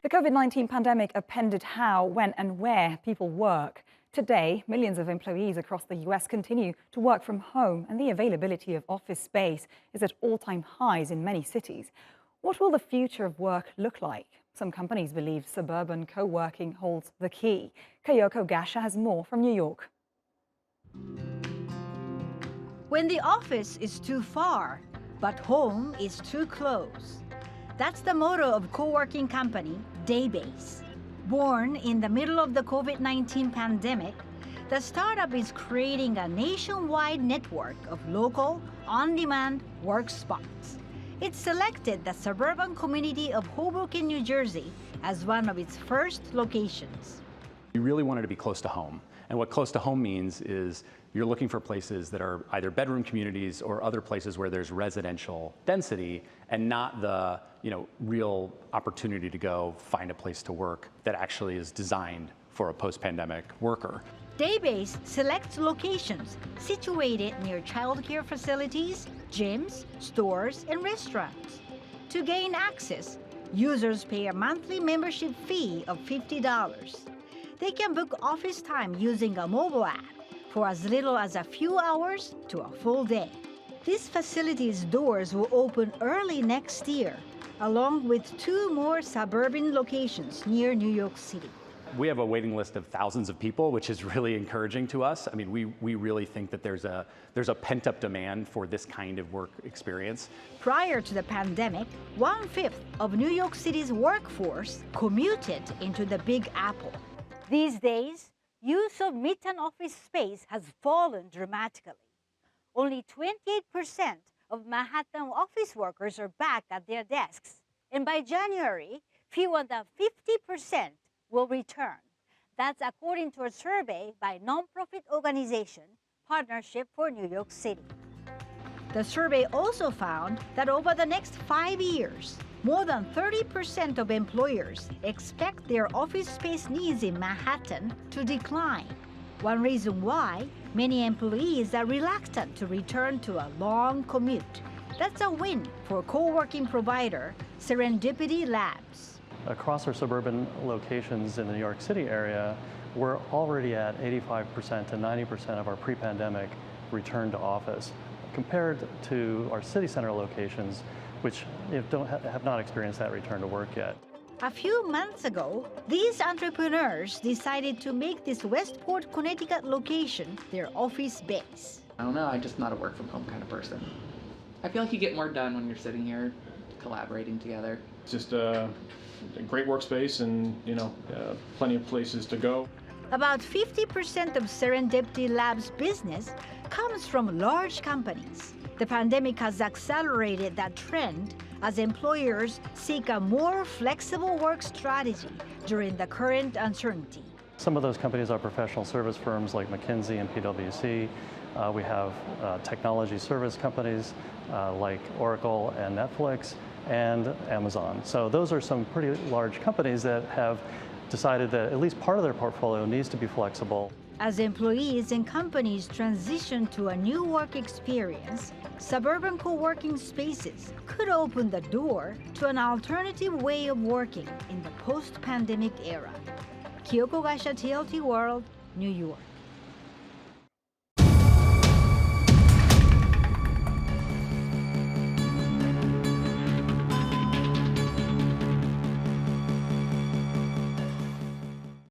The COVID-19 pandemic upended how, when and where people work. Today, millions of employees across the US continue to work from home, and the availability of office space is at all-time highs in many cities. What will the future of work look like? Some companies believe suburban co-working holds the key. Kyoko Gasha has more from New York. When the office is too far, but home is too close. That's the motto of co-working company Daybase. Born in the middle of the COVID-19 pandemic, the startup is creating a nationwide network of local, on-demand work spots. It selected the suburban community of Hoboken, New Jersey as one of its first locations. We really wanted to be close to home. And what close to home means is you're looking for places that are either bedroom communities or other places where there's residential density and not the real opportunity to go find a place to work that actually is designed for a post-pandemic worker. Daybase selects locations situated near childcare facilities, gyms, stores, and restaurants. To gain access, users pay a monthly membership fee of $50. They can book office time using a mobile app for as little as a few hours to a full day. This facility's doors will open early next year, along with 2 more suburban locations near New York City. We have a waiting list of thousands of people, which is really encouraging to us. I mean, we really think that there's a pent-up demand for this kind of work experience. Prior to the pandemic, 1/5 of New York City's workforce commuted into the Big Apple. These days, use of Midtown office space has fallen dramatically. Only 28% of Manhattan office workers are back at their desks. And by January, fewer than 50% will return. That's according to a survey by nonprofit organization Partnership for New York City. The survey also found that over the next 5 years, more than 30% of employers expect their office space needs in Manhattan to decline. One reason why many employees are reluctant to return to a long commute. That's a win for co-working provider Serendipity Labs. Across our suburban locations in the New York City area, we're already at 85% to 90% of our pre-pandemic return to office, compared to our city center locations, which have not experienced that return to work yet. A few months ago, these entrepreneurs decided to make this Westport, Connecticut location their office base. I don't know, I'm just not a work from home kind of person. I feel like you get more done when you're sitting here collaborating together. It's just a great workspace and, plenty of places to go. About 50% of Serendipity Labs' business comes from large companies. The pandemic has accelerated that trend as employers seek a more flexible work strategy during the current uncertainty. Some of those companies are professional service firms like McKinsey and PwC. We have technology service companies like Oracle and Netflix and Amazon. So those are some pretty large companies that have decided that at least part of their portfolio needs to be flexible. As employees and companies transition to a new work experience, suburban co-working spaces could open the door to an alternative way of working in the post-pandemic era. Kyoko Gasha, TLT World, New York.